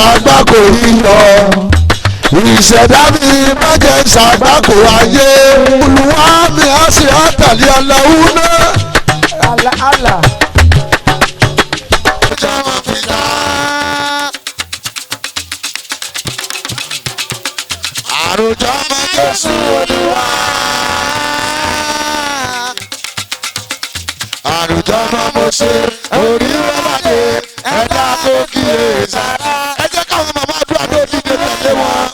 ṣàgbákò yíyọ ìṣẹ̀dá mi má jẹ́ ṣàgbákò ayé olùwà mi á sì àtàlẹ́ aláwọ̀ náà. Allah. àròjọ ọmọ Jésù Olúwa àròjọ ọmọ Mósè orí wọlé ẹ̀dá tó kíyè sára. ẹ jẹ́ káwọn màmá àdúrà tó dìde tẹ̀lé wọn.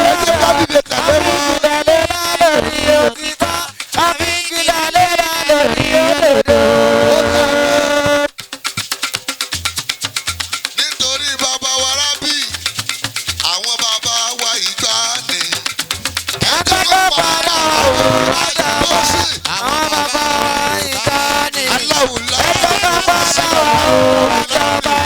ẹ jẹ́ ká dìde tẹ̀lé wọn. nítorí bàbá wa rábì àwọn bàbá wa ìgbàanì. ẹ jẹ́ ká padà àwọn àjàbọ́sí. àwọn bàbá wa ìgbàanì. aláwùlá. ẹ jẹ́ ká padà àwọn àjàbá.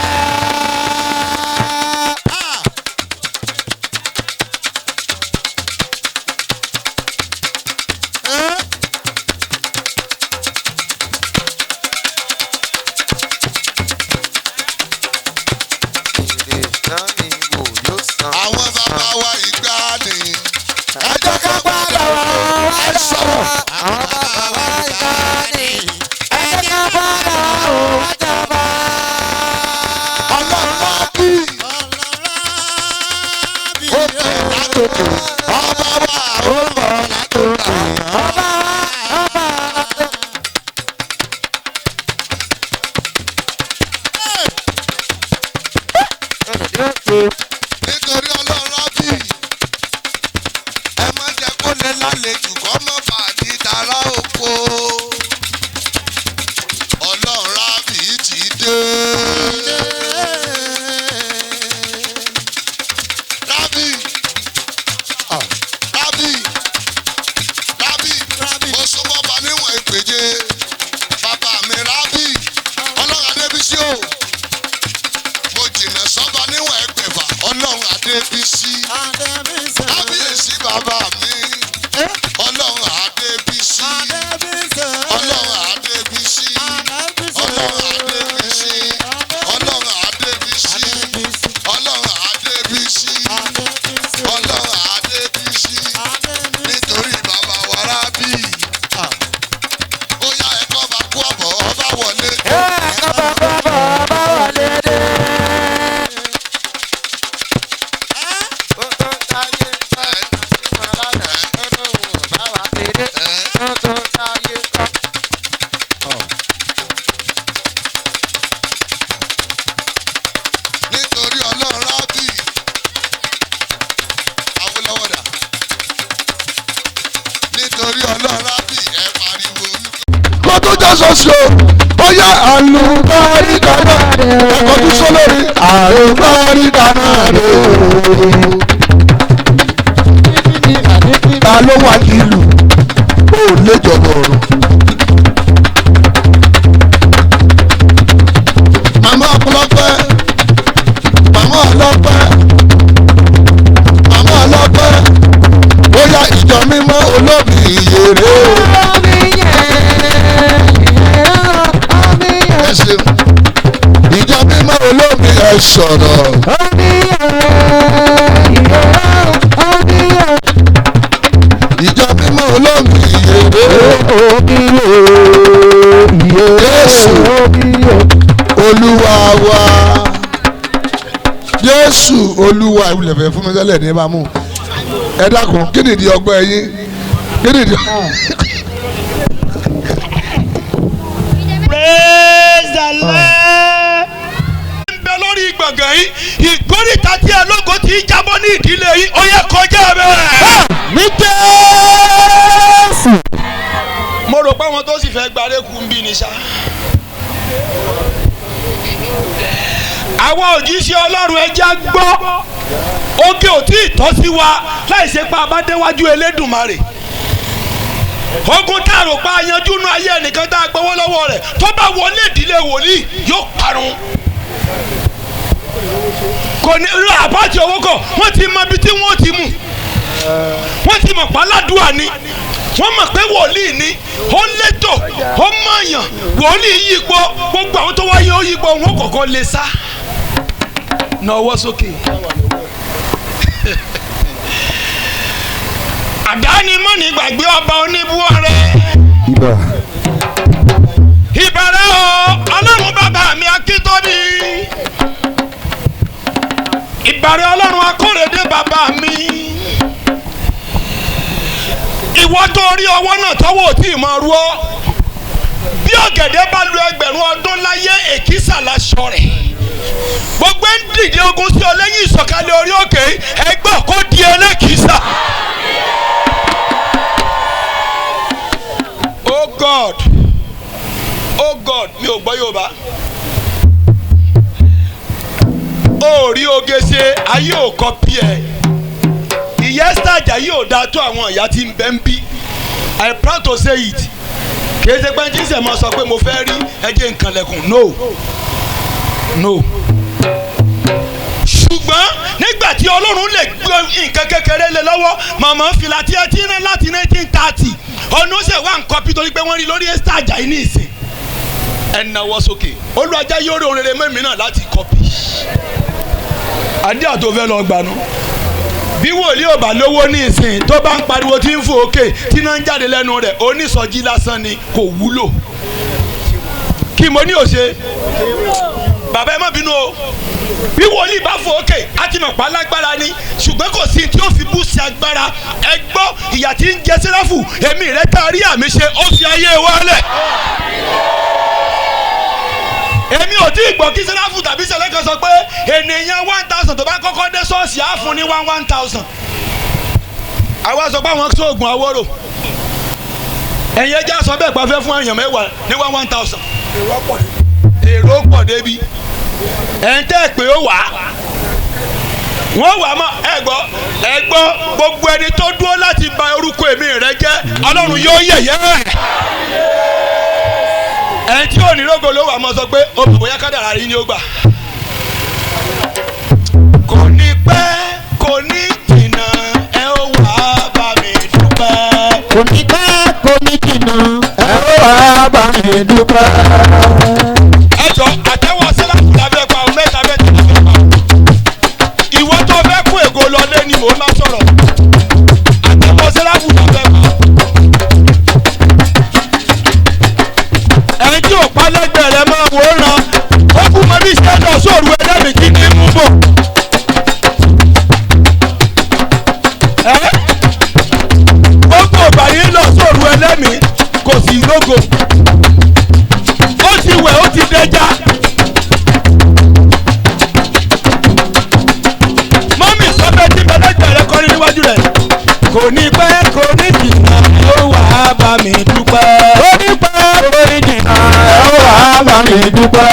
àwọn bàbá wa ìgbàanì. ẹ jẹ́ ká padà àwọn àjàbá. àwọn bàbá wa ìgbàanì. ẹ jẹ́ ká padà àwọn àjàbá. ọlọ́run bí. ó tẹ̀ látòkè. ọba wa ó bọ̀ látòkè. ọba wa. nítorí ọlọ́run bí ẹ má jẹ́ kó lè lálejò kọ́ mọ́ bàdí dára oko. ọlọ́run bí ti dé. rábì mo súnmọ́ bá níwọ̀n ìpèjẹ bàbá mi rábì ọlọ́run adébísí o. mo jìnnà sọ́ba níwọ̀n ẹgbẹ̀fà ọlọ́run adébísí. kábíyèsí bàbá mi ọlọ́run adébísí. ọlọ́run adébísí. ọlọ́run adébísí. ọlọ́run adébísí. ọlọ́run adébísí. ọlọ́run adébísí. nítorí bàbá wa rábì. ó yá ẹ̀kọ́ bá kú ọ̀bọ̀ ọba wọlé dé. nítorí ọlọ́run rábì Awólọ́wọ̀ dà. nítorí ọlọ́run rábì ẹ pariwo. kó tó já sọ́sọ́ ó yá àlùbáríkà náà ẹ̀kọ́ tó sọ lórí àlùbáríkà náà rè o. ta ló wà nílùú ó léjọba ọ̀rọ̀. màmá ọlọ́pẹ́ ó yá ìjọ mímọ́ olóbì ìyèrè o. ẹ ṣeun ìjọ mímọ́ olóbì ẹ sọ̀rọ̀. ìjọ mímọ́ olóbì ìyèrè o. Jésù olúwa wa. Jésù olúwa ìwúlẹ̀fẹ̀ fún mi tẹ́lẹ̀ ní bá mú. ẹ dákun kí nìdí ọgbẹ́ yín kí nìdí. Praise the Lord. ń bẹ lórí gbọ̀ngàn yìí ìgbóríta tí ológo ti jábọ́ ní ìdílé yìí ó yẹ kọjá bẹ́ẹ̀. ní Jésù. mo rò pé àwọn tó sì fẹ́ gbàdé kú ń bí ni sá. àwọn òjíṣẹ́ Ọlọ́run ẹja gbọ́ oge ò tí ì tọ́ sí wa láì ṣe pa abádéwájú Elédùmarè. ogun tá a rò pa ayanjú nú ayé ẹnìkan tá a gbowó lọ́wọ́ rẹ̀ tó bá wọlé ìdílé wòlíì yóò parun. kò ní ra àbájọ owó kọ wọ́n ti mọ ibi tí wọ́n ti mú wọ́n ti mọ̀ páládùá ni wọ́n mọ̀ pé wòlíì ni ó létò ó mọ̀yàn wòlíì yípo gbogbo àwọn tó wáyé ó yípo wọn kọ̀ọ̀kan lè sá. na ọwọ́ sókè. àdánimọ̀ ní gbàgbé ọba oníbúọ̀rẹ́. ìbẹ̀rẹ̀ o ọlọ́run bàbá mi akíntóbi. ìbẹ̀rẹ̀ ọlọ́run akórèdé bàbá mi. ìwọ tó rí ọwọ́ náà tọ́wọ́ ò tí ì máa rú ọ. bí ọ̀gẹ̀dẹ̀ bá lu ẹgbẹ̀rún ọdún láyé èkìsà láṣọ rẹ̀. gbogbo ń dìde ogun sí ọ lẹ́yìn ìsọ̀kalẹ̀ orí òkè ẹgbẹ́ kó di ẹlẹ́kìsà. Oh God, oh God, mi ò gbọ́ Yorùbá. Ori Oke ṣe ayé ò kọ́pì ẹ̀. ìyá sàjà yóò dáa tó àwọn ìyá tí ń bẹ ń bí. I proud to say it. kì í ṣe pé jíṣẹ́ mọ sọ pé mo fẹ́ rí ẹjẹ́ nǹkan lẹ́kùn no. ṣùgbọ́n nígbà tí Ọlọ́run lè gbé nǹkan kékeré lé lọ́wọ́ màmá fìlà tí ẹ ti rán láti 1930 ọ̀nà ó ṣe wá nǹkan bí torí pé wọ́n rí lórí ẹ́sítà àjà yìí ní ìsìn. ẹ náwó sókè olùwàjà yóò rí orere mẹ́mí náà láti kọ́pì. àdé àtò fẹ́ lọ gbanú. bí wòlíì ò bá lówó ní ìsìn tó bá ń pariwo tí ń fò òkè tí náà ń jáde lẹ́nu rẹ̀ onísọjí lásán ni kò wúlò. kí mo ní òṣè bàbá ẹ má bínú o bí wòlíì bá fò òkè á ti mọ̀ pa lágbára ni ṣùgbọ́n kò sí tí ó fi bú sí agbára. ẹ gbọ́ ìyà tí ń jẹ Séráfù èmi rẹ̀ tá a rí àmì ṣe ó fi ayé wálẹ̀. èmi ò tí ì gbọ́ kí Séráfù tàbí sẹlẹ̀ kan sọ pé ènìyàn 1000 tó bá kọ́kọ́ dé ṣọ́ọ̀ṣì á fún ní 1000. àwa sọ pé àwọn sóògùn àwòrò ẹ̀yin ẹja sọ bẹ́ẹ̀ pa fẹ́ fún èèyàn mẹ́wàá ní 1000. èrò pọ̀ débi ẹ̀ ń tẹ́ pé ó wà á wọ́n wà á mọ́ ẹ gbọ́ gbogbo ẹni tó dúró láti bà orúkọ èmi rẹ jẹ́ Ọlọ́run yóò yẹ̀yẹ́ rẹ̀. ẹni tí ò ní rógo ló wà mọ́ sọ pé ó bóyá kádàrá rí ni ó gbà. kò ní pẹ́ kò ní jìnnà ẹ ó wà á bá mi dúpẹ́. kò ní pẹ́ kò ní jìnnà ẹ ó wà á bá mi dúpẹ́. ẹ jọ àtẹwọ́ Séráfù lábẹ́ pa ọ mẹ́ta lábẹ́ pa ọ. ìwọ tó fẹ́ kó ègò lọlé ni mò ń bá sọ̀rọ̀. àtẹwọ́ Séráfù lábẹ́ pa ọ. ẹni tí ò pa lẹ́gbẹ̀ẹ́ rẹ máa wò ó ràn ó kú mọ bí sẹ́dọ̀ sóòrù ẹlẹ́mìí kí ni mú bò. gbogbo ìgbà yìí lọ sóòrù ẹlẹ́mìí kò sí lógo. ó ti wẹ̀ ó ti dẹja. mọ́mì sọ́fẹ́ tí bẹ́lẹ́gbẹ̀ẹ́ rẹ kọrin níwájú rẹ̀. kò ní pẹ́ kò ní jìnnà ó wà á bá mi dúpẹ́. kò ní pẹ́ kò ní jìnnà ẹ ó wà á bá mi dúpẹ́.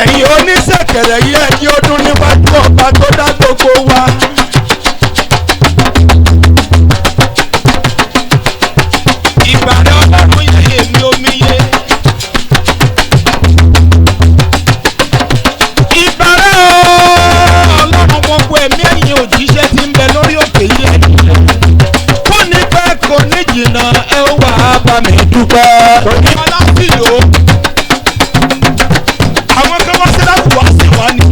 ẹ̀yin oníṣẹ̀kẹ̀rẹ̀ yìí ẹni ó dún níwájú ọba tó dá gbogbo wa. ìbàrẹ̀ Ọlọ́run yẹ èmi omi yé. ìbàrẹ̀ Ọlọ́run gbogbo ẹ̀mí ẹ̀yin òjíṣẹ́ tí ń bẹ lórí òkè yìí ẹni. kò ní pẹ́ kò ní jìnnà ẹ ó wà á bá mi dúpẹ́. kò ní ọlá sí lò ó. àwọn kan wá Séráfù wá sí wá ni.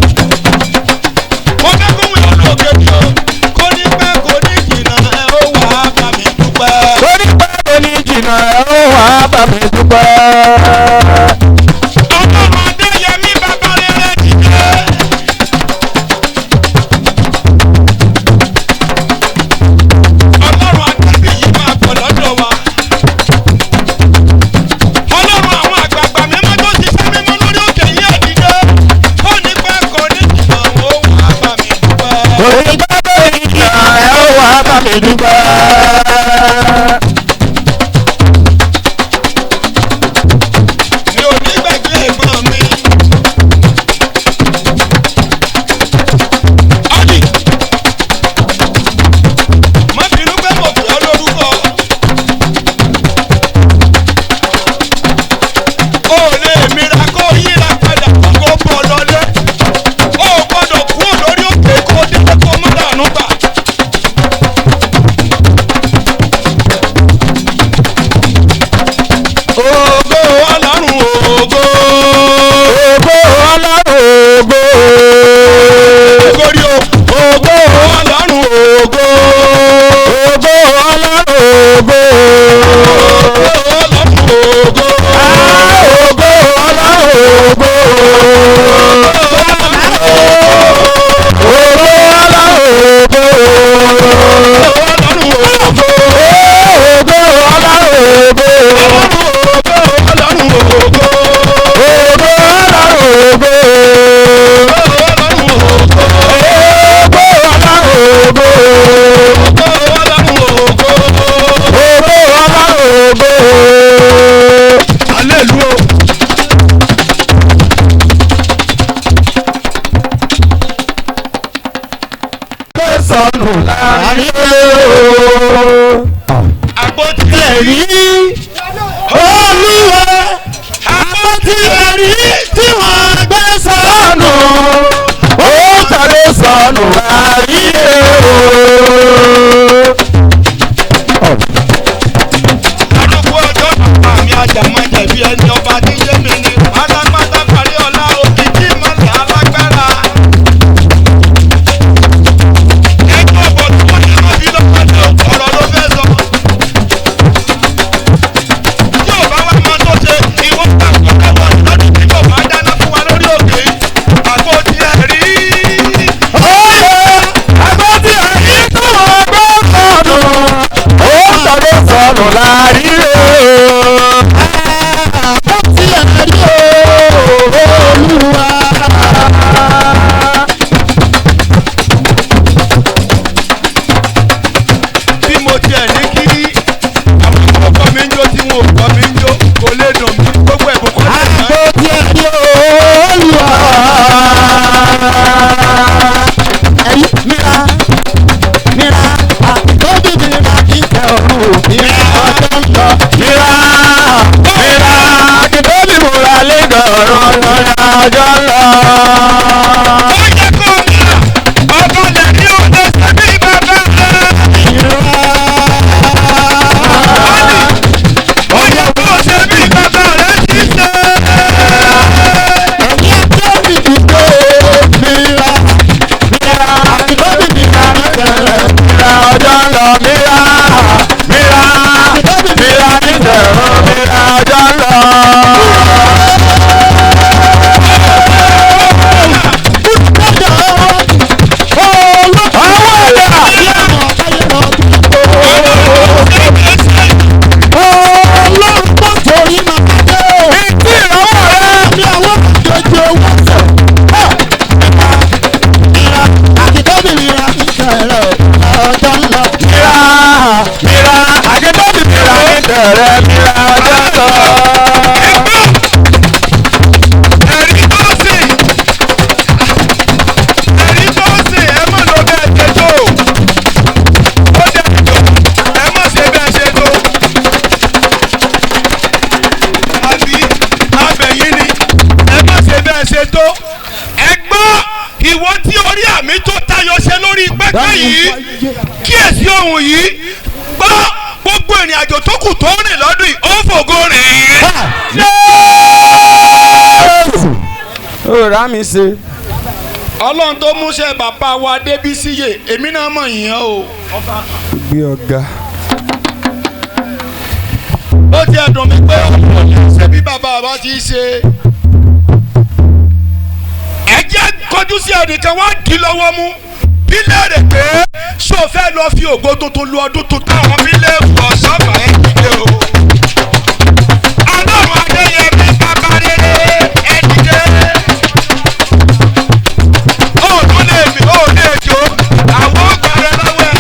fi ẹni ọba tí yé mi ni pátápátá parí ọlá òkìkí ìmọ̀lẹ̀ alágbára. ẹgbẹ́ ọ̀bọ̀ tí wọ́n ní wọ́n fi lọ́wọ́ ní ọ̀rọ̀ ló fẹ́ sọ. tí ò bá wá máa tó ṣe ìwọ́n gbà kọ́kọ́ wọ̀ lọ́dún tí kò bá dáná fún wa lórí òkè àgbo tiẹ̀ rí. Sọ̀rọ̀ láàrin o. Ó ti ẹ̀rí Olúwa. Bí mo tiẹ̀ ní kí àwọn ọkọ mi ń jó tí wọn ò kọ́ mi ń jó kò lè dùn mí gbogbo ẹ̀bùn kọ́ lè dùn. Ó ti ẹ̀rí Olúwa. Ẹ̀rí mìíràn mìíràn àtọ́jú mìíràn kí n tẹ ọ̀run mìíràn ọjọ́ ń lọ. Mìíràn àtìtọ́jú múra lẹ́gọ̀ọ́rọ̀ ọjọ́ ń lọ. Ó yẹ kó o mọ̀ ọkọ lè ní òde sẹ́bí bàbá rẹ̀. Ó yẹ kó o ṣe bí bàbá rẹ̀ ti ṣe. Ẹ̀yin tó ti dìbò mìíràn àtìtọ́jú mìíràn mìíràn ọjọ́ ń lọ. Mìíràn ní tẹ̀rọ mìíràn ọjọ́ ń lọ. Ìwọ tí orí àmì tó tayọ ṣe lórí pẹ́pẹ́ yìí kíyèsí ohun yìí gbọ́ gbogbo ìrìn àjò tó kù tó rìn lọ́dún yìí ó fògo rìn. Ó rà mí ṣe. Ọlọ́run tó múṣẹ́ bàbá wa débí síyè èmi náà mọ̀ yín o. Gbé ọ̀gá. Ó ti ẹ̀dùn mi pé ọ̀pọ̀ ṣe bí bàbá wa ti ṣe. Ẹ jẹ́ kọjú sí ẹnìkan wá dì lọ́wọ́ mú bí léèrè pé ṣó fẹ́ lọ fi ògo tuntun lu ọdún tuntun àwọn bí lè pọ̀ sọ́ọ̀bà ẹ̀ dìde o. Ọlọ́run Adéyẹmí Babarere ẹ̀ dìde. Ó lè jó àwọn ọgbà rẹ lọ́wọ́ ẹ̀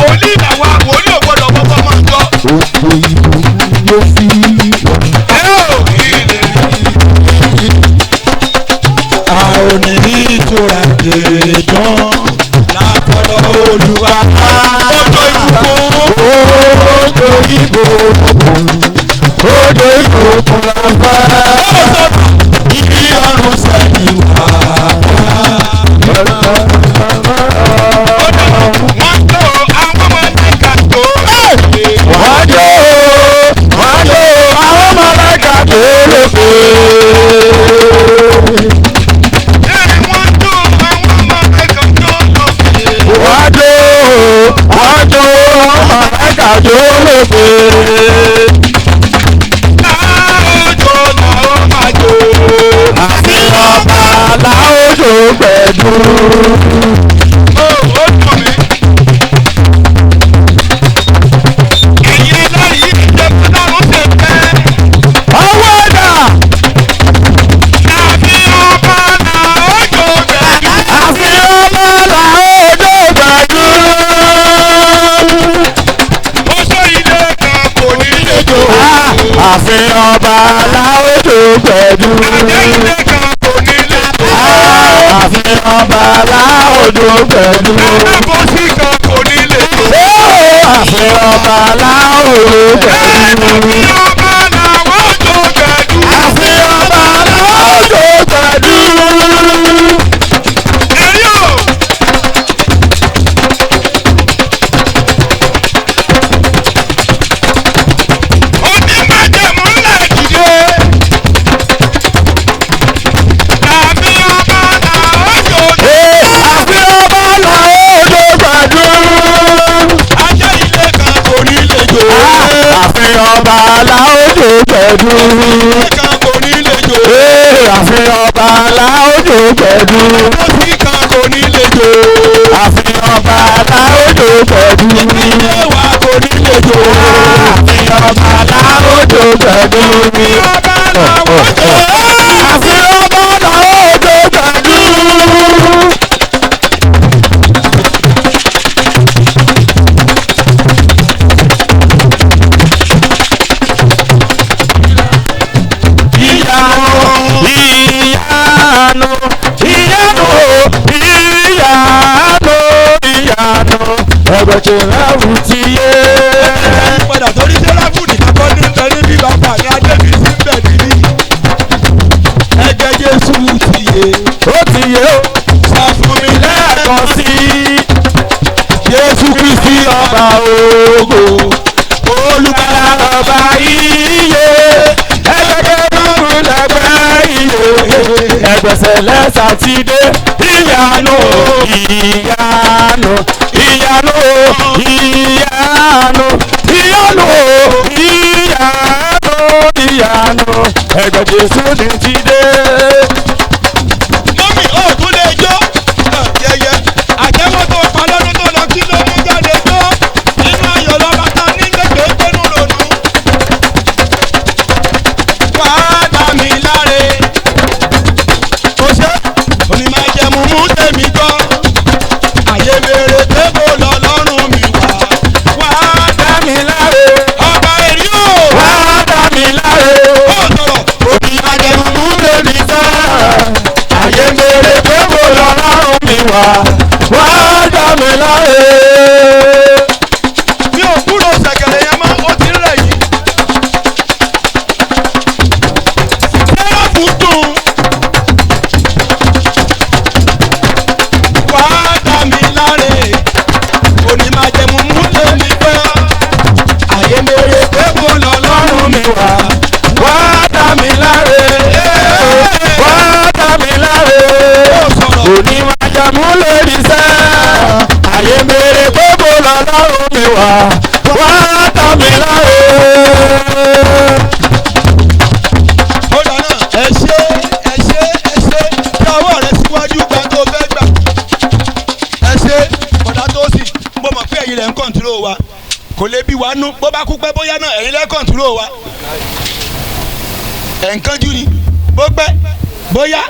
òní ìlàwọ̀ àwòlí ò gbọ́dọ̀ wọ́pọ̀ máa gbọ́. Òpó ìbò ló fi Ẹ ò kí lè rí. a ò ní rí ìtura jèrè tán lápọ̀lọ́ Olúwa. Odò ìbùkún la fẹ́. Ibi ọ̀run sẹ́yìn wá. Wọ́n tó àwọn ọmọ ẹ̀ka tó. Wọ́n jó àwọn mọ̀lẹ́kà tó lóko. Wọ́n tó àwọn ọmọ ẹ̀ka tó lókè. Wọ́n jó mọ̀lẹ́kà tó lóko. Láòjò làwọn máa jò. Àti ọba láòjò pẹ̀lú. Ó dùn mí. Ẹ̀yin ẹlẹ́rìí ìjẹ́ fúláwọ́ ṣe fẹ́. Ọwọ́ ẹ̀dá. Àfi ọba làójò pẹ̀lú. Àfi ọba láòjò pẹ̀lú. Ó sọ ilé kan kò ní lè jò. Àfi ọba láòjò pẹ̀lú. Àjẹ́ ilé kan kò ní lè jò. Àfi ọba láòjò pẹ̀lú. Alábòsí kan kò ní lè jò. Àfi ọba láòjò pẹ̀lú. Àfi ọba làójò pẹ̀lú. Àfi ọba láòjò pẹ̀lú. Ẹ̀rí o. Onímájẹ̀mú ńlá dìde. pẹ̀lú. Òsì kan kò ní lè jò. Àfihàn bàbá òjò pẹ̀lú. Ilé wa kò ní lè jò. Àfihàn bàbá òjò pẹ̀lú mi. Bàbá làwọn jò. Àfihàn bàbá òjò pẹ̀lú. Ìyanu, ìyanu, ìyanu, ìyanu, ẹgbẹ́ tí rẹ́wù ti yé. Padà torí sẹ́ráfù nìkan kọ́ ní tẹ́lẹ̀ bí bàbá ní Adébí sí bẹ̀ níbí. Ẹgbẹ́ Jésù ti yé. Ó ti yé o. Sọ fún mi Lẹ́ẹ̀kan sí Jésù Kristi ọba ògo, olùgbàlà ọba iye, ẹgbẹ́gbẹ́rún lẹ́gbẹ́ iye, ẹgbẹ́sẹ̀ lẹ́sà ti dé, ìyanu, ìyanu, ìyanu, ìyanu, ìyanu, ìyanu, ìyanu, ẹgbẹ́ Jésù ni ti dé. mọ́mì ó tún lè jó. Yẹyẹ àjẹmọ́ tó pa lọ́dún tó lọ kí ló mú jáde jó. Nínú ayọ̀ lọ́ba ta ní gbẹ̀gbẹ̀ gbẹ́nu ronú. Wàá dá mi láre. Ó ṣe onímọ̀jẹ̀mú mú tèmi gbọ́. Àyè bèrè pé kò lọ lọ́rùn mi wá. Wàá dá mi láre. Ọba èrí o. Wàá dá mi láre. Ó sọ̀rọ̀. Onímọ̀jẹ̀mú mú tèmi sá. Àyè mèrè pé kò lọ lọ́rùn mi wá. Wàá dá mi láre. Mi ò kúrò ṣẹ̀kẹ̀rẹ̀ yẹn mọ́, ó ti rẹ̀ yìí. Sẹ́ráfù dùn. Wàá dá mi láre. Onímọ̀jẹ̀mú mú tèmi gbọ́. Àyè mèrè pé kò lọ lọ́rùn mi wá. Wàá dá mi láre. Wàá dá mi láre. Onímọ̀jẹ̀mú lórí sẹ́. Àyè mèrè pé kò lọ lọ́rùn mi wá. Wàá dá mi láre. Ó dáná ẹ ṣe kí ọwọ́ rẹ síwájú gba tó fẹ́ gbà. Ẹ ṣe bọ̀dá tó sì mo mọ̀ pé ẹ̀yin lẹ̀ ń kọ̀ǹtúrò wa kò lè bí wa nú bó bá kú pẹ́ bóyá náà ẹ̀yin lẹ̀ kọ̀ǹtúrò wa. Ẹ̀ ń kánjú ni bó pẹ́ bóyá.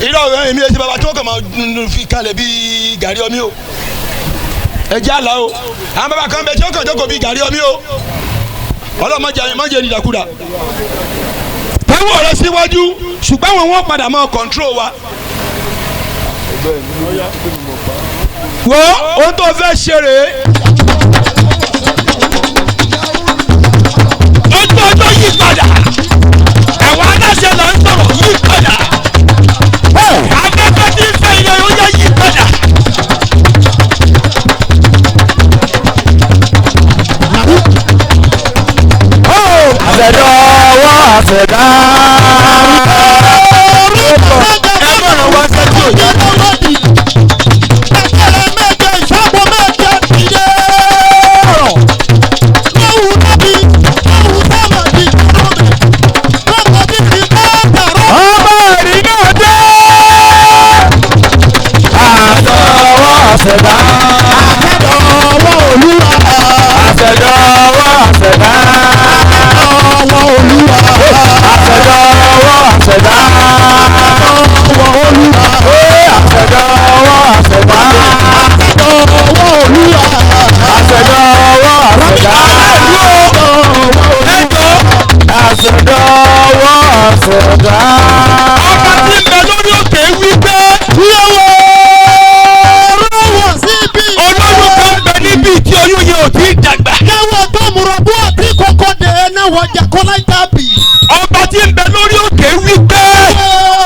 Irọ́ èmi ẹ ṣe bàbá tí wọ́n kàn máa fi kalẹ̀ bíi gàrí omi o. Ẹ jẹ́ àlá o àwọn bàbá kan bẹ tí wọ́n kàn jókòó bíi gàrí omi o. Ọlọ́mọdé ìdàkudà. Tẹ́wọ̀ rẹ síwájú ṣùgbọ́n àwọn wọn padà máa kọ̀ǹtró wa. Wo ohun tó fẹ́ ṣe rèé. Ojú ọjọ́ yí padà. Àwọn aláṣẹ là ń sọ̀rọ̀ yí padà. Afẹ́fẹ́ tí ń fẹ́ ilé oúnjẹ yí padà. Àṣẹ̀dá ọwọ́ àṣẹ̀dá. Ẹ mọ̀ràn wá sẹ́tì òjò. Ọmọ ẹ̀rí náà dé. Àṣẹ̀dá ọwọ́ àṣẹ̀dá. Àṣẹ̀dá ọwọ́ Olúwa. Àṣẹ̀dá ọwọ́ àṣẹ̀dá. Ọwọ́ Olúwa. Àṣẹ̀dá ọwọ́ àṣẹ̀dá. Ọwọ́ Olúwa. Àṣẹ̀dá ọwọ́ àṣẹ̀dá. Ọwọ́ Olúwa. Àṣẹ̀dá ọwọ́ àṣẹ̀dá. Àṣẹ̀dá ọwọ́ àṣẹ̀dá. Ọba tí ń bẹ lórí òkè wí pé Lọ́wọ́ rọ́wọ́ síbi. olóyún kan bẹ níbi tí oyún yẹn ò tí ì dàgbà. Yàwó tó múra bú àti kọ̀kọ́ dẹ̀ ẹ́ náà wọ́n jà kọ́lá ìtàbí. Ọba tí ń bẹ lórí òkè wí pé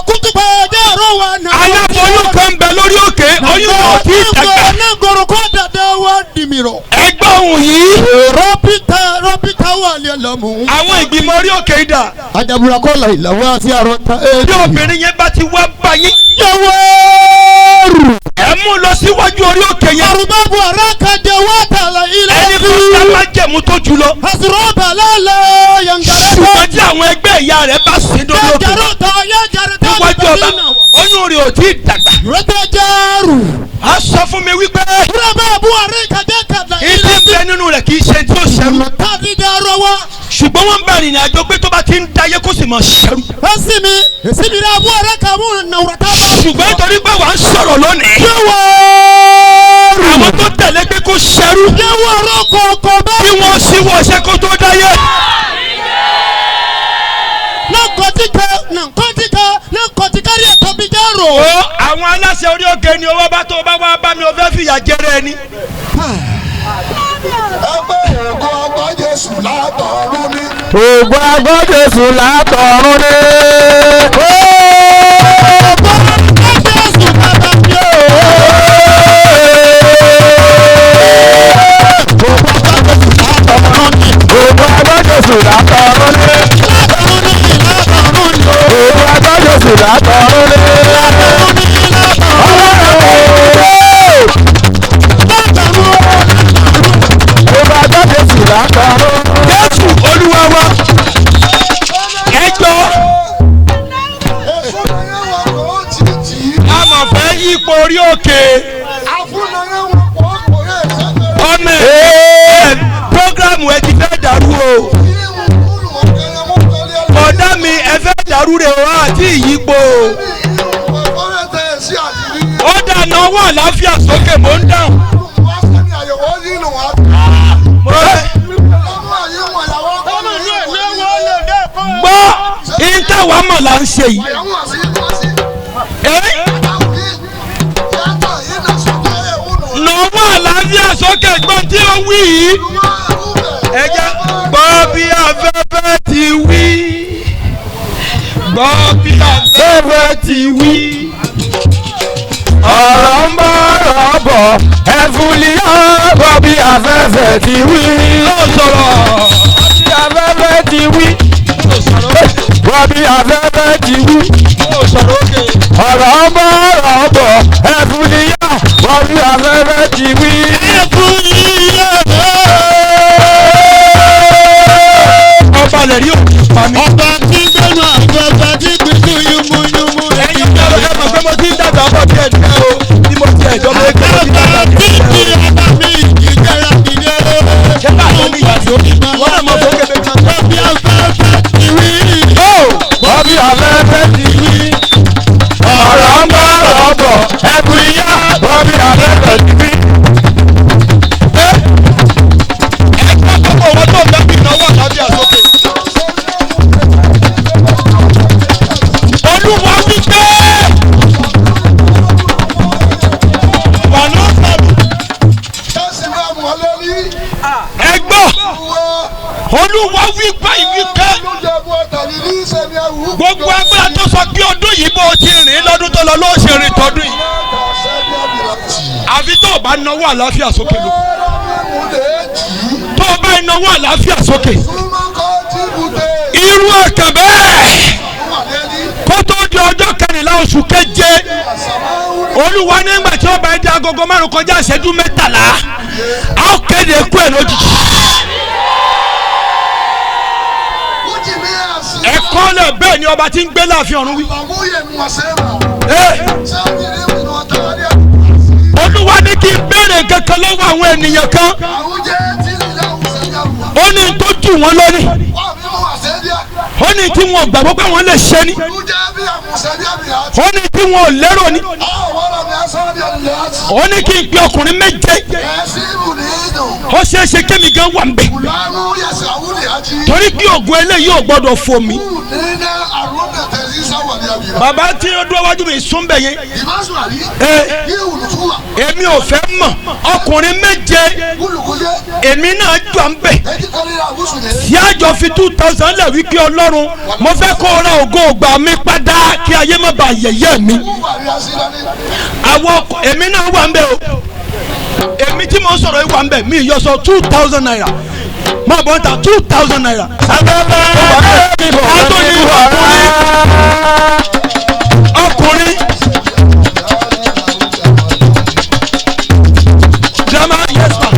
Kútùbà ẹ̀jẹ̀ ọ̀rọ̀ wa náà. aláboyún kan bẹ lórí òkè oyún yẹn ò tí ì dàgbà. Náà gòrò kọ́ dàda wá dìmìrọ̀. Ẹgbẹ́ ohun yìí Rọ́pítà wà lé lọ́mú. àwọn ìgbìmọ̀ orí òkè ìdà Àjàbùrà kọ́ la ìlàwọ́ àti àrọ́ta ẹ̀. bí obìnrin yẹn bá ti wá bá yín Yàwó rù. ẹ mú lọ síwájú orí òkè yẹn. Àrùbábù àràkàjẹ wá tààlà ilẹ̀ ẹni tó dá májẹ̀mú tó jù lọ. Àsìrò bàlálẹ̀ yàngàrẹ́ tó. ṣùgbọ́n tí àwọn ẹgbẹ́ ìyá rẹ̀ bá ṣe dórí òkè Yàjàrò tó yàjàrẹ́ tó. níwájú ọba oyún rẹ̀ ò tí ì dàgbà. Rẹ́tẹ̀jẹ́rù. a sọ fún mi wípé. Bùrọ̀bá Buhari kàjẹ́ kàdà. ìdí ń bẹ nínú rẹ̀ kì í ṣe tí ó ṣẹrú. Tàbí dàrọ̀ wá. ṣùgbọ́n wọ́n ń bá ìrìn àjò pé tó bá ti ń dayé kó sì mọ̀ ṣẹrú. Èsì mi rà Buhari kàmú nàwùrọ̀ tá a bá. ṣùgbọ́n nítorí pé wàá ń sọ̀rọ̀ lónìí. Yẹ́wọ̀. àwọn tó tẹ̀lé pé kó ṣẹrú. Yẹ́wọ̀ ọ̀rọ̀ kọ̀ọ̀kan bẹ́ẹ̀. kí wọ́n síwọ́ ṣe kó tó dáyé. Nàkọ́tíkárí ẹ̀tọ́ bí jẹ́rò. ó àwọn aláṣẹ Orí Òkè ni owó bá tó bá wá bá mi ò fẹ́ fìyà jẹrẹ ni. ẹgbẹ́ ògo ọgbọ́n Jésù látọ̀run ni. Ògùn agbọ́ Jésù látọ̀run ni. Ògùn agbọ́ Jésù látọ̀run ni. Ògùn agbọ́ Jésù látọ̀run ni. Jésù Olúwa wa ẹjọ́ a mọ̀ fẹ́ yípo Orí Òkè ọmọ ẹ̀ programu ẹ ti fẹ́ dàrú o ọ̀dà mi ẹ fẹ́ dàrú rẹ̀ wá àti ìyípo ó dáná ọwọ́ àlàáfíà sókè mò ń dáhùn. gbọ́ ìtawà mọ̀ là ń ṣe yìí. nọ̀wọ́ àlàáfíà sókè gbọ́n tí ó wí yìí. ẹ jẹ́ gbọ́ bí afẹ́fẹ́ ti wí. gbọ́ bí afẹ́fẹ́ ti wí. Ọ̀rọ̀ ń bọ̀ ọ̀rọ̀ bọ̀ ẹ̀fúnlẹ̀ ọ̀bọ̀ bí afẹ́fẹ́ ti wí. yóò sọ̀rọ̀. Bí afẹ́fẹ́ ti wí. Bọ̀ bí afẹ́fẹ́ ti wí. yóò sọ̀rọ̀ òkè. Ọ̀rọ̀ ń bọ̀ ọ̀rọ̀ bọ̀ ẹ̀fúnlẹ̀ bọ̀ bí afẹ́fẹ́ ti wí. ọba lè rí òkú pa mi. Ọba tí gbẹ́nu àgbàgbà tí gbẹ́nu yúmúyúmú. ẹ̀yin tí a lọ kẹ́kọ̀ọ́ pé mo ti ń dàgbà bọ̀ díẹ̀ díẹ̀ o bí mo ti ẹ̀jọ́ mi kí mo ti dàgbà díẹ̀ díẹ̀ o. ṣé bá a lọ ní ìyàtọ̀ wọ́n náà mọ̀ fún kébé kan. Bọ̀bí afẹ́fẹ́ ti wí. Bọ̀bí afẹ́fẹ́ ti wí. Ọ̀rọ̀ ń bọ̀ ọ̀rọ̀ bọ̀ ẹ̀kún ìyá. Bọ̀bí afẹ́fẹ́ ti wí. ẹgbẹ́ gbogbo owó tó ń dábì náwó àtàbí àsókè. Olúwa wípé wàlú fàbù ẹgbọ́ Olúwa wípé ìwípé gbogbo agbára tó sọ pé ọdún yìí bó ti rìn lọ́dún tó lọ ló ṣe rìn tọdún yìí àfi tó o bá náwó àlàáfíà sókè ló tó o bá náwó àlàáfíà sókè irú ọkàn bẹ́ẹ̀ kó tó di ọjọ́ kẹrìnlá oṣù keje Olúwa nígbà tí ó bá di agogo márùn kọjá ìṣẹ́jú mẹ́tàlá a ó kéde kú ẹ̀ lójijì. ẹ̀kọ́ lẹ̀ bẹ́ẹ̀ ni ọba tí ń gbé láàfin ọ̀run wí. Olúwa ní kí n béèrè kankan lọ́wọ́ àwọn ènìyàn kan ó ní tó jù wọ́n lórí ó ní tí wọn gbàgbọ́ pé wọ́n lè ṣe ni ó ní tí wọn ò lérò ni ó ní kí n pe ọkùnrin méje ó ṣeé ṣe kémi gan wà ń bẹ̀ torí kí ògùn eléyìí ò gbọ́dọ̀ fò mí. bàbá tí ó dúró wájú mi sún bẹ̀ yẹn èmi ò fẹ́ mọ̀ ọkùnrin méje èmi náà jọ ń bẹ̀ tí àjọ fi 2000 lẹ̀ wí kí Ọlọ́run mo fẹ́ kó ra ògo ògbà mi padà kí ayé má bàa yẹ̀yẹ́ mi. àwọn èmi náà wà ń bẹ̀ o èmi tí mo sọ̀rọ̀ yìí wà ń bẹ̀ mi yọ sọ 2000 naira máa bọ̀ ń ta 2000 naira. ọkùnrin jama yes ma.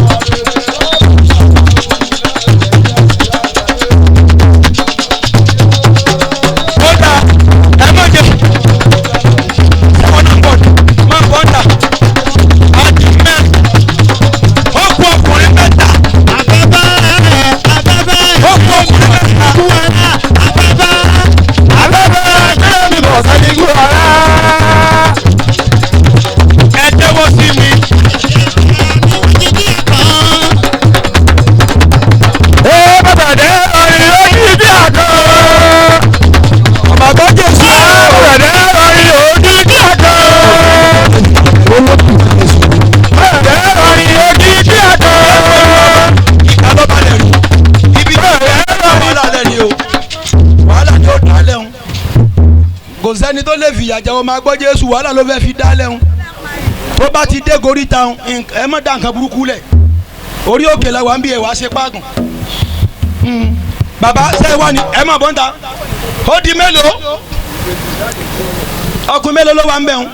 ó dà ẹ má jẹ sẹ́ni tó lè fìyà jẹ ọmọ agbọ́ Jésù wàhálà ló fẹ́ fi dá lẹ́hùn tó bá ti dé gorí ta ẹ mọ̀ dá nǹkan burúkú lẹ̀ orí òkè la wà ń bí ẹ wá ṣe páàgùn bàbá ṣe wá ní ẹ mọ̀ bọ́ńtà ó di mélòó ọkùnrin mélòó ló wà ń bẹ̀ ń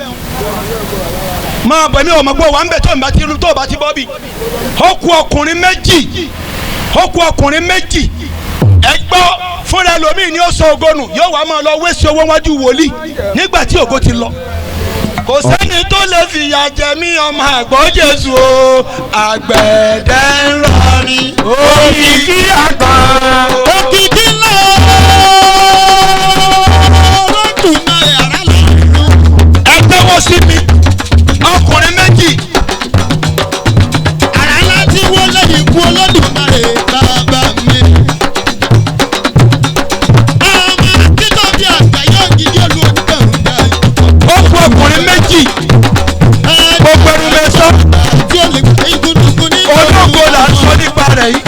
máa bọ̀ mí ò mọ̀ pé wà ń bẹ̀ tó bá ti bọ́ bì ó kù ọkùnrin méjì ẹ gbọ́ fúnra ẹlòmíì ni ó sọ ògo nù yóò wá máa lọ wéṣọ owó wájú wòlíì nígbà tí ògo ti lọ kò sẹ́ni tó lè fìyà jẹ mí ọmọ àgbọ̀ Jésù o àgbẹ̀dẹ ń rọrin òkìkí àgbọ̀n òkìkí ńlá lọ́dún náà yàrá lọ́dún. ẹ tẹ́wọ́ sí mi ọkùnrin méjì àrà ńlá tí wọ́n lẹ́yìn ikú Olódùmarè bàbá mi. ọmọ akíntọ́bí àgbà yóò gidi olùwọ́dúnkàn dá. ó kú ọkùnrin méjì gbogbo ẹnu lè sọ ológo là ń sọ nípa rẹ̀ yìí.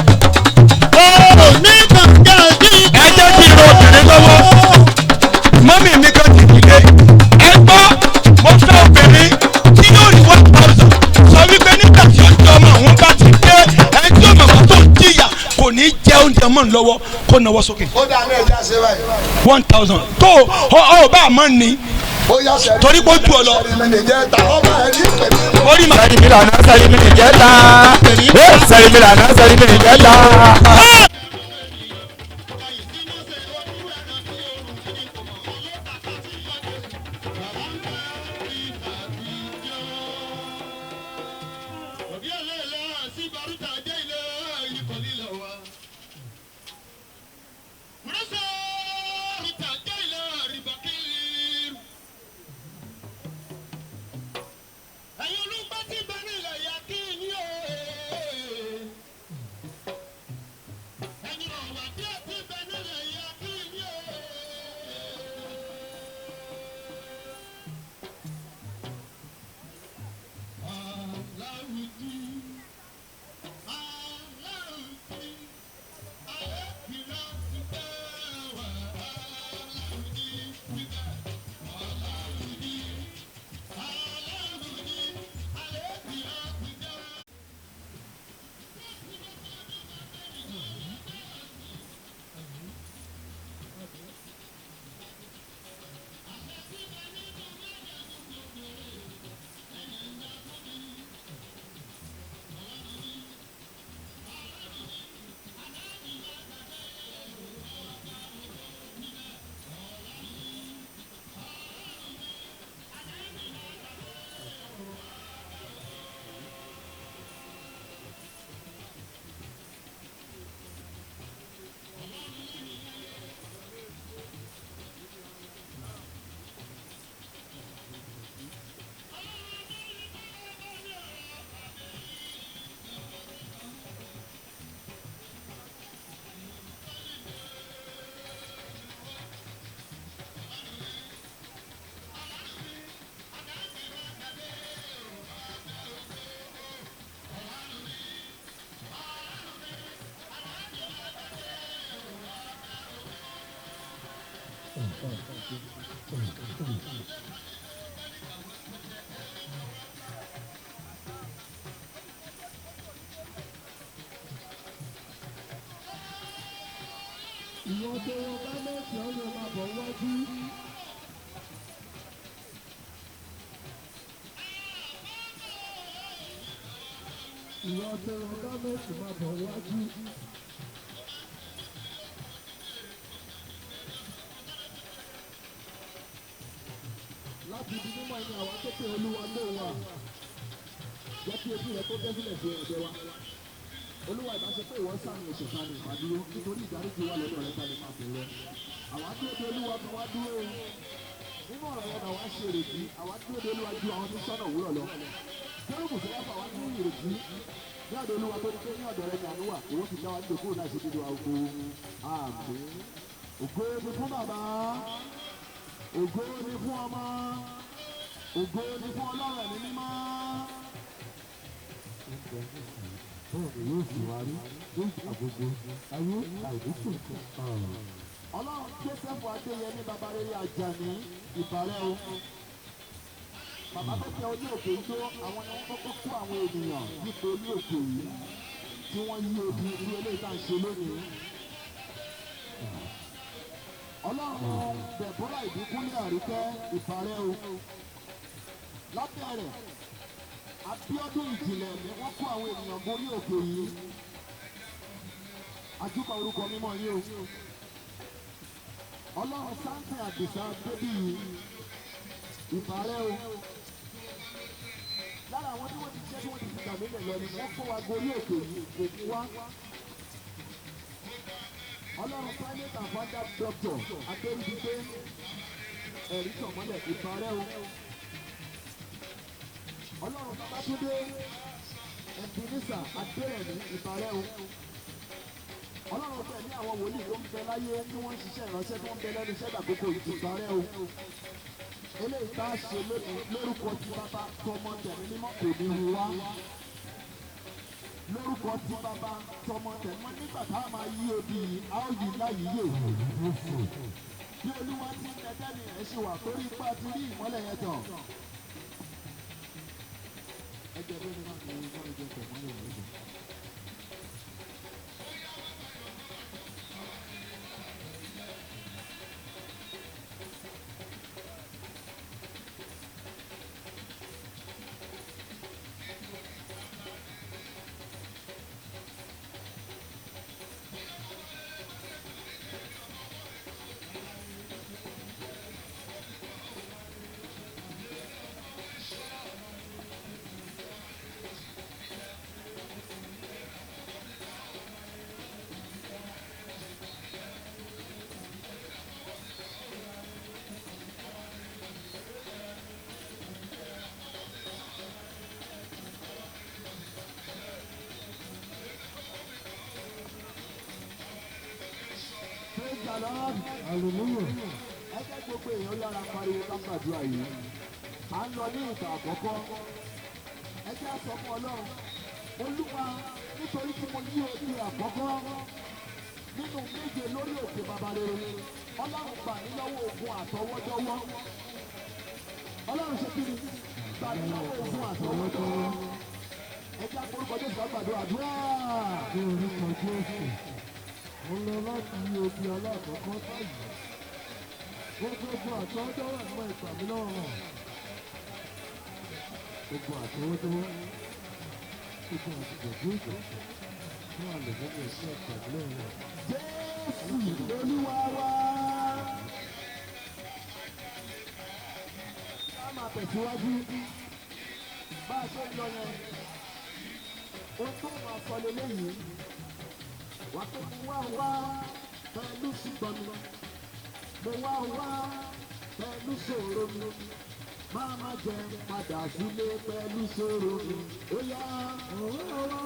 ẹ jẹ́ kí n ro obìnrin lọ́wọ́ mọ́mì mi kan ti dìde ẹ gbọ́ mo fẹ́ obìnrin tí yóò rí 1000 sọ wípé nígbà tí ó jọ ọmọ òun bá ti dé ẹni tí ó mọ̀ kó tó ń jìyà kò ní jẹ oúnjẹ mọ́ ń lọ́wọ́ kó náwó sókè. ó dà ní ẹja ṣe báyìí. 1000 tó ọ bá a mọ̀ ní torí pé ó ju ọ lọ. orí ma. sẹ́yìn mi lànà sẹ́yìn mi nìjẹ́ ta sẹ́yìn mi lànà sẹ́yìn mi nìjẹ́ ta. ìwọ tó wọ bá mẹ́tì ọ̀nà máa bọ̀ wájú. ìwọ tó wọ bá mẹ́tì máa bọ̀ wájú. láti ibi mímọ́ ẹni àwa tó pé Olúwa ló wà jẹ́ kí ojú rẹ tó bẹ́ sílẹ̀ sí ẹ̀jẹ̀ wa. Olúwa ìbáṣe pé ìwọ sáà ní oṣù kan ní ìpàdúró nítorí ìdáríjì wà lọ́dọ̀ rẹ tàbí máa bẹ̀rẹ̀. àwa dúró de Olúwa kan wá dúró nínú ọ̀rọ̀ yẹn náà wá ṣe èrèjì àwa dúró de Olúwa ju àwọn tó sọ́nà òwúrọ̀ lọ. kérúbù tó wá fà wá ní ìrèjì ní ọ̀dọ̀ Olúwa tó ní pé ní ọ̀dọ̀ rẹ ní àánú wà ìwọ ti dá wa nílò kúrò náà ṣe dídò àgbo àmín. ògo ni fún bàbá ògo ni fún ọmọ ògo ni fún Ọlọ́run ẹ̀mí mímọ́. bẹ́ẹ̀ ni yóò sì wá rí ní àgbègbè ayé àìdíkù. Ọlọ́run Joseph Adéyẹmí Babarere Àjàní ìbàrẹ̀ o. Bàbá tó tẹ orí òkè yìí tó àwọn ni wọ́n kọ́kọ́ kó àwọn ènìyàn yípo orí òkè yìí tí wọ́n yí odi irú eléyìí tá à ń ṣe lónìí. Ọlọ́run Dẹ̀bọ́rà Ìbíkúnlé Àríkẹ́ ìbàrẹ̀ o. Lábẹ́rẹ̀ Abíọ́dún Ìjìnlẹ̀ ni wọ́n kó àwọn ènìyàn borí òkè yìí. Àjùbà orúkọ mímọ́ yìí o. Ọlọ́run Sáńtẹ̀ Àdìsá débí ìbàrẹ̀ o. Lára àwọn tí wọ́n ti ṣẹ́ tí wọ́n ti fi gbàgbé lẹ̀ lọ ni wọ́n kó wa gorí òkè yìí òkú wá. Ọlọ́run private and founder doctor Adéríbígbé ẹ̀rí tọ̀mọ́lẹ̀ ìbàrẹ̀ o. Ọlọ́run Babátúndé Ẹ̀bínísà Adérẹ̀mí ìbàrẹ̀ o. Ọlọ́run bẹ̀ ní àwọn wòlíì tó ń bẹ láyé tí wọ́n ń ṣiṣẹ́ ìránṣẹ́ tó ń bẹ lẹ́nu iṣẹ́ àkókò ìbàrẹ̀ o. Eléyìí tá a ṣe lórúkọ tí bàbá tọmọ tẹ̀mí mímọ́ kò ní hu wá. Lórúkọ tí bàbá tọmọ tẹ̀mí mímọ́ nígbà tá a máa yí odi yìí a ó yí láyìí yè. Bí Olúwa ti ń tẹ́tẹ́ ni ẹ̀ ṣe wà torí ipá ti rí ìmọ́lẹ̀ yẹn tàn. Ẹgbẹ́ bí mi náà ní ìwé ìjọ tẹ̀mọ́lẹ̀ yẹn jù. Hallelujah. Ẹ jẹ́ gbogbo èèyàn yára pariwo lápàdúrà yìí. À ń lọ ní ìgbà àkọ́kọ́. Ẹ jẹ́ sọ fún Ọlọ́run. Olúwa nítorí tí mo yí odi àkọ́kọ́ nínú méje lórí òkè Babarere. Ọlọ́run gbà mí lọ́wọ́ ogun àtọwọ́dọ́wọ́. Ọlọ́run ṣe kí ni? Gbà mí lọ́wọ́ ogun àtọwọ́dọ́wọ́. Ẹ jẹ́ àkórúkọ Jésù àgbàdúrà àdúrà. Ní orúkọ Jésù, mo lọ láti yí odi alákọ̀ọ́kọ́ báyìí. Gbogbo àtọwọ́dọ́wọ́ ẹ̀mọ́ ìgbà mi lọ́wọ́ wọn. Gbogbo àtọwọ́dọ́wọ́, gbogbo àtìgbẹ̀jú ìgbà fún àlùfẹ́lẹ̀ iṣẹ́ ìgbà mi lọ́wọ́ wọn. Jésù Olúwa wa. Ká máa tẹ̀síwájú bá a ṣe ń lọ yẹn. Ohun tó máa sọ lélẹ́yìí. Wà á tó wá pẹ̀lú ṣùgbọ́n mi. Mo wá pẹ̀lú ṣòro mi. Máa má jẹ padà sílé pẹ̀lú ṣòro mi. Ó yá. Mo wá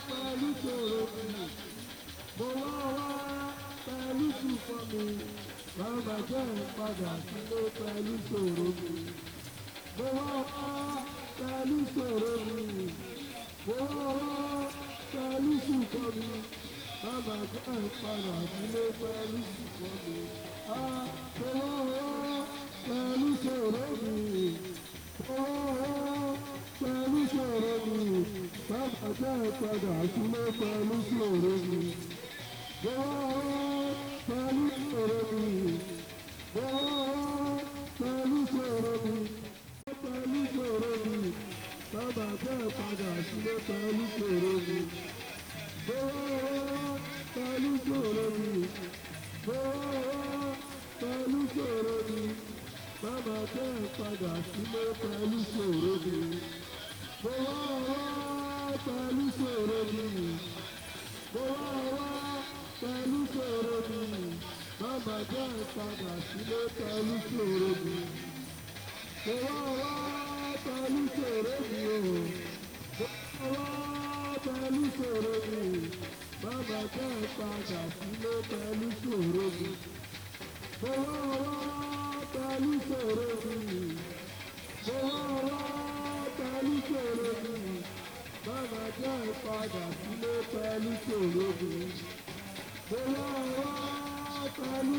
pẹ̀lú ṣòro mi. Mo wá pẹ̀lú ṣùgbọ́n mi. Bàbá jẹ́ padà sílé pẹ̀lú ṣòro mi. Mo wá pẹ̀lú ṣòro mi. Mo wá pẹ̀lú ṣùgbọ́n mi. Bàbá jẹ́ padà sílé pẹ̀lú ṣùgbọ́n mi. Mo wá pẹ̀lú ṣòro mi. Mo wá pẹ̀lú ṣòro mi. Bàbá jẹ́ padà sílé pẹ̀lú ṣòro mi. Mo wá pẹ̀lú ṣòro mi. Mo wá pẹ̀lú ṣòro mi. Pẹ̀lú ṣòro mi. Bàbá jẹ́ padà sílé pẹ̀lú ṣòro mi. Mo wá pẹ̀lú ṣòro mi. Mo wá pẹ̀lú ṣòro mi. Bàbá jẹ́ padà sílé pẹ̀lú ṣòro mi. Mo wá pẹ̀lú ṣòro mi. Mo wá pẹ̀lú ṣòro mi. Bàbá jẹ́ padà sílé pẹ̀lú ṣòro mi. Mo wá pẹ̀lú ṣòro mi o. Mo wá pẹ̀lú ṣòro mi. Bàbá jẹ́ padà sílé pẹ̀lú ṣòro mi. Mo wá pẹ̀lú ṣòro mi. Mo wá pẹ̀lú ṣòro mi. Bàbá jẹ́ padà sílé pẹ̀lú ṣòro mi. Mo wá pẹ̀lú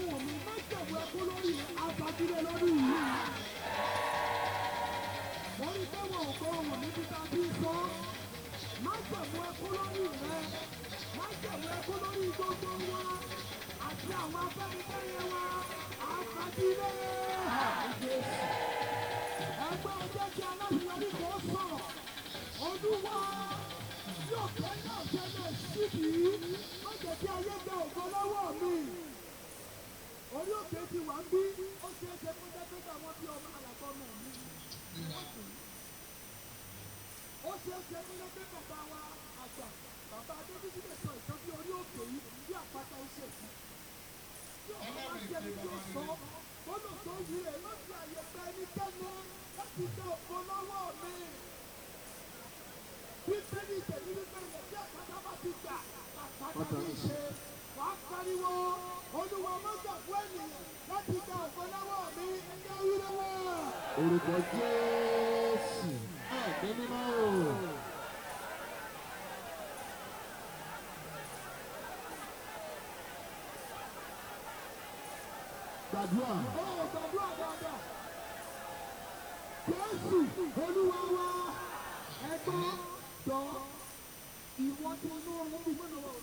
gbóhùn mi má jẹ̀wọ́ ẹkú lórí àtàkìlẹ̀ lọ́dún yìí. mo rí pé wọn ò gbóhùn níbi tá a ti sọ. má jẹ̀wọ́ ẹkú lórí rẹ. má jẹ̀wọ́ ẹkú lórí gbogbo wa. àti àwọn afẹ́nifẹ́re wa. àtàkìlẹ̀. ẹgbẹ́ ọjọ́ tí aláṣeyọrí kò sọ̀rọ̀. Olúwa yóò fẹ́ náà ṣẹlẹ̀ síbi má jẹ́ kí ayé gba ògo lọ́wọ́ mi. Orí òkè ti wà ń bí ó ṣe é ṣe fún jẹ́pẹ́tà àwọn bí ọmọ àlàkọ́ ọmọ mi. Ó ṣe é ṣe fún jẹ́pẹ́ bàbá wa àgbà bàbá Adébísí lè sọ ìtọ́jú orí òkè yìí bí àpáta iṣẹ́ sí. Tí ọ̀pọ̀ bá jẹ́ ní tí ó sọ, gbọ́dọ̀ tó yí rẹ̀ láti àyè gba ẹnikẹ́ni láti gba ògo lọ́wọ́ mi. Bíbélì tẹ̀lé wípé ilẹ̀ tí àpáta bá ti gbà àpáta ní í ṣe. Wà á pariwo Olúwa má gbà fún ènìyàn láti gba ògo lọ́wọ́ mi ẹgbẹ́ wíwọ́. Orúkọ Jésù ẹ̀mí mímọ́ o. Gbàdúrà. Ó gbàdúrà dáadáa. Jésù Olúwa wa ẹgbọ́n jọ ìwọ tí inú ọ̀run bí mọ́nà wọ̀.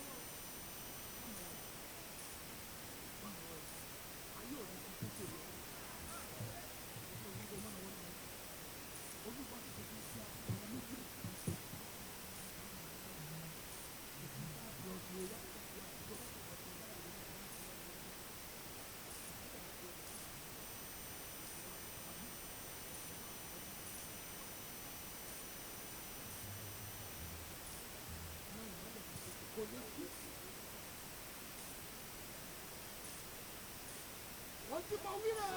Wọ́n ti mọ wí rẹ̀.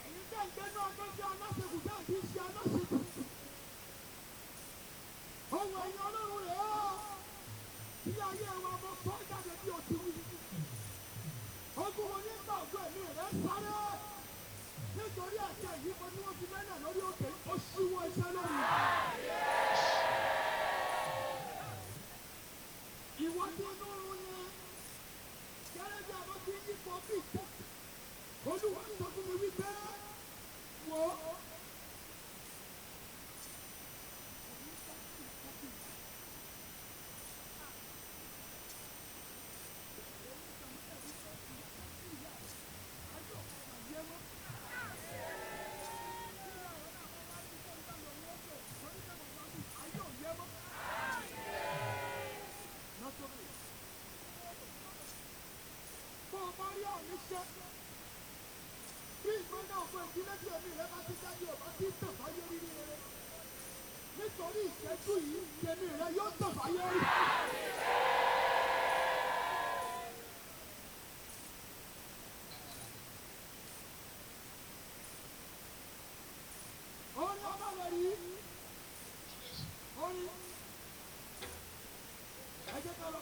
Ẹ̀yin tẹ́ ń gbé náà tó jẹ́ aláṣẹ́kù tẹ́ ń fi ṣe aláṣẹ́kù. Ohun ẹ̀yin Ọlọ́run rẹ̀ ó. Ilé ayé wa mo sọ jáde bí o ti wí. Ogun wo ní gbà ògbó ẹ̀mí rẹ̀ sáré. Nítorí àṣẹ yìí mo ní wọ́n fi mẹ́lẹ̀ lórí òkè ó ṣíwọ́ iṣẹ́ lórí. Ìwọ tí inú run yẹn. Gẹ́gẹ́ bí àwọn tí ń yípo bí ìtẹ́. Olúwa sọ fún mi wípé wò ó. Bí ìgbọ́nà ọ̀pọ̀ ìdílé tí omi rẹ̀ bá ti dájú ọ̀bá tí ń tàn fáyé rí ní rere. Nítorí ìṣẹ́jú yìí, tèmi rẹ̀ yóò tàn fáyé rí. Orin ọba rẹ̀ rí. Orin. Ẹ jẹ́ ká lọ.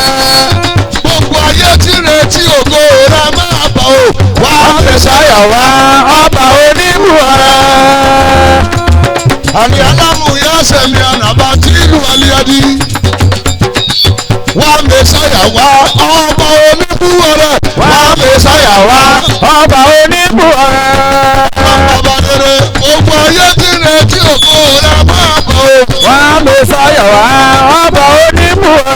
Gbogbo ayé tí retí ògo rẹ máa bọ̀ o. Wá Mẹ̀sáyà wá ọba oníbùwàrà. àmì alámúyá sẹ̀mí ànàbà tí ìlú àlíyádì. Wá Mẹ̀sáyà wá ọba oníbùwàrà. Wá Mẹ̀sáyà wá ọba oníbùwàrà. Babarere gbogbo ayé tí retí ògo rẹ máa bọ̀ o. Wá Mẹ̀sáyà wá ọba oníbùwàrà.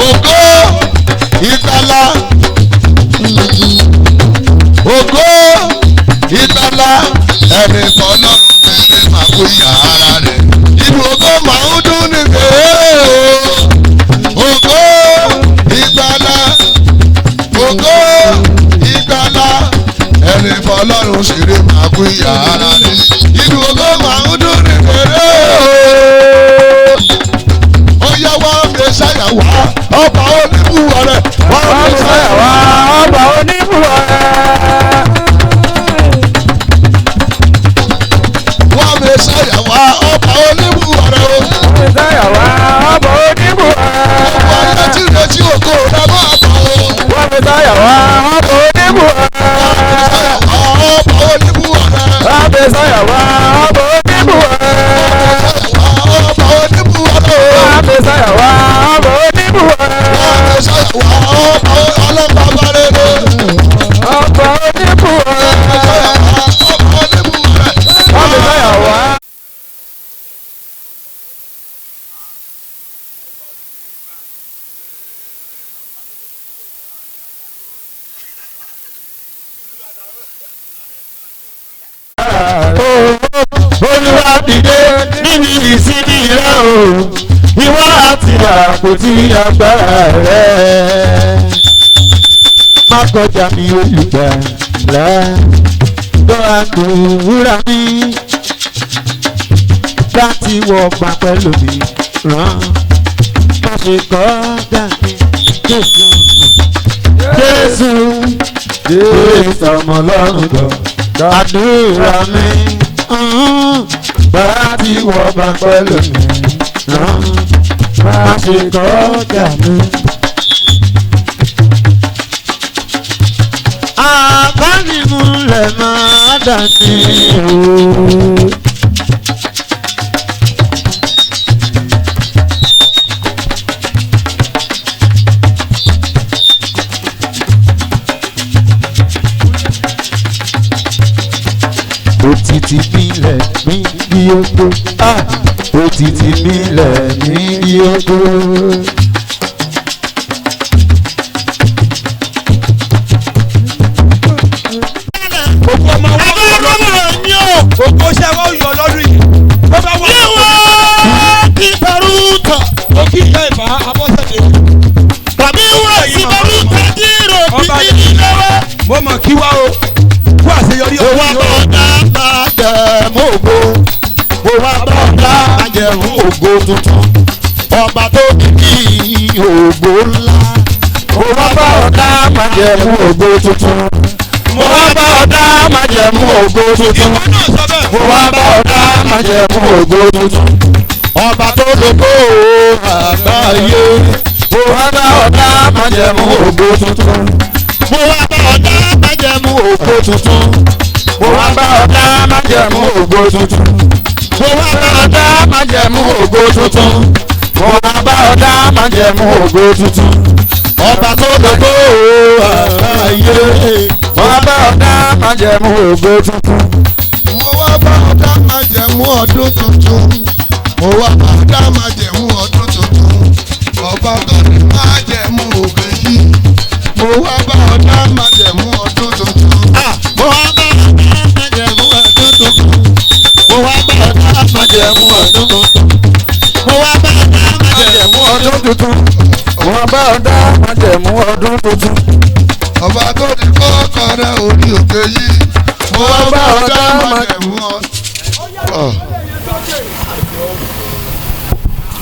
Ògo ìgbàlà ògo ìgbàlà ẹ̀mí fọlọ́run bẹ̀rẹ̀ fi ṣàyàwá ọba oníbùwọ̀rẹ́ o. Sáyàwá ọmọ oníbùwọ̀rẹ́. Gbogbo ayé tí retí ògo rẹ̀ máa bọ̀ o. Wọ́n fi sáyàwá ọmọ oníbùwọ̀rẹ́. Ṣàyàwá ọba oníbùwọ̀rẹ́. Wọ́n fi sáyàwá ọmọ oníbùwọ̀rẹ́. Ọba oníbùwọ̀rẹ́ o. Wọ́n fi sáyàwá ọmọ oníbùwọ̀rẹ́. Ṣàyàwá ọba ọlọ́pàá Babarere. Ọmọ oníbùwọ̀rẹ́. Ọba oníbùwọ̀rẹ́. Wọ́n fi sáyàwá. Olúwa dìde níbi ìsinmi rẹ o, ìwọ àti àpótí agbára rẹ. Má kọjá mi olùgbàlà, gbọ́ àdúrà mi láti wọ gbà pẹ̀lú mi ràn. Má ṣe kọjá mi Jésù, Jésù, Jésù ọmọ Ọlọ́run gbọ́ àdúrà mi. Bàbá tí wọ́n bá pẹ̀lú mi ràn, má ṣe kọjá mi. Àbánimúlẹ̀ máa dání o. Òtítì mílẹ̀ ní bí ogbó. Òtítì mílẹ̀ ní bí ogbó. Gbogbo ọmọ wọn kò lọ́dún ní o. Gbogbo iṣẹ́ wọn yọ lọ́dún yìí. Bó bá wọ́n Yíwọ́ ti bẹ̀rù tọ̀. mo kí ìyá ìbá abọ́sẹ̀dé. Tàbí wọ́n ti bẹ̀rù tàbí rò Ọba bí ní lọ́wọ́. mo mọ̀ kí wá o. Kú àṣeyọrí Mo ọdún wá yìí o. bọ̀dá máa jẹ̀ mú ògo. Mo wá bọ̀dá máa jẹ̀ mú ògo tuntun. Ọba tó ní kí ògo ńlá. Mo wá bọ̀dá máa jẹ̀ mú ògo tuntun. Mo wá bọ̀dá máa jẹ̀ mú ògo tuntun. Ìwọ náà sọ bẹ́ẹ̀. Mo wá bọ̀dá máa jẹ̀ mú ògo tuntun. Ọba tó lóko àgbáyé. Mo wá bọ̀dá máa jẹ̀ mú ògo tuntun. Mo wá bọ̀dá máa jẹ̀ mú ògo tuntun. Mo wá bọ̀dá máa jẹ̀ mú ògo tuntun. Mo wá bọ̀dá máa jẹ̀ mú ògo tuntun. Mo wá bọ̀dá máa jẹ̀ mú ògo tuntun. Ọba tó lóko àgbáyé. Mo wá bọ̀dá máa jẹ̀ mú ògo tuntun. Mo wá bá ọ̀dá májẹ̀mú ọdún tuntun. Mo wá bá ọ̀dá májẹ̀mú ọdún tuntun. Ọba tó ní májẹ̀mú òkè yìí. Mo wá bá ọ̀dá májẹ̀mú ọdún tuntun. Mo wá bá ọ̀dá májẹ̀mú ọdún tuntun. Mo wá bá ọ̀dá májẹ̀mú ọdún tuntun. Mo wá bá ọ̀dá májẹ̀mú ọdún tuntun. Mo wá bá ọ̀dá májẹ̀mú ọdún tuntun. Ọba tó ní kọ́kọ́rẹ́ orí òkè yìí. Mo wá bá ọ̀dá májẹ̀mú ọdún.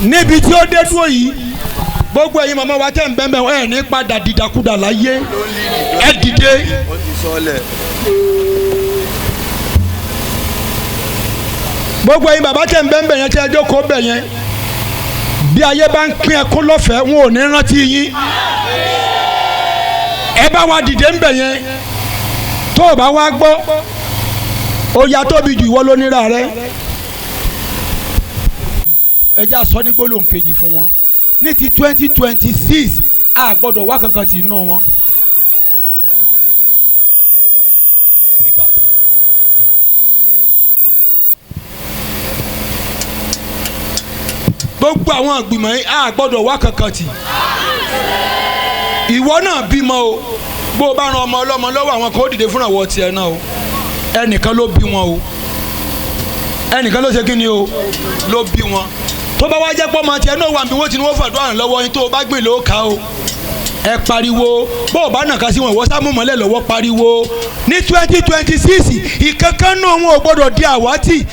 Níbi tí ó dé dúró yìí gbogbo ẹ̀yin màmá wa tẹ̀ ń bẹ́ẹ̀ bẹ́ẹ̀ ẹ̀ ní padà dìdàkudà láyé ẹ̀ dìde. Gbogbo ẹ̀yin bàbá tẹ̀ ń bẹ́ẹ̀ bẹ́ẹ̀ yẹn tí ẹ jókòó bẹ̀ yẹn bí ayé bá ń pín ẹkún lọ́fẹ̀ẹ́ wọn ò ní rántí yín. Ẹ bá wa dìde ń bẹ̀ yẹn tó o bá wá gbọ́ ó ya tóbi jù ìwọ lónírà rẹ. Ẹ já sọ ní gbólóhùn kejì fún wọn ní ti 2026 a gbọ́dọ̀ wá kankan tì í nù wọn. Gbogbo àwọn ìgbìmọ̀ yìí a gbọ́dọ̀ wá kankan tì. Ìwọ náà bímọ o bó o bá ran ọmọ ọlọ́mọ lọ́wọ́ àwọn kan ó dìde fúnra wọ tiẹ̀ náà o ẹnìkan ló bí wọn o ẹnìkan ló ṣe kí ni o ló bí wọn tó bá wá jẹ́ pọ́ ọmọ tiẹ̀ náà wà bí wọ́n ti ní wọ́n fàdúrà lọ́wọ́ yín tó o bá gbìn ló ká o ẹ pariwo bó o bá nàka sí wọn ìwọ sá mú mọ́lẹ̀ lọ́wọ́ pariwo ní 2026 ìkankan náà wọn ò gbọ́dọ̀ di àwátì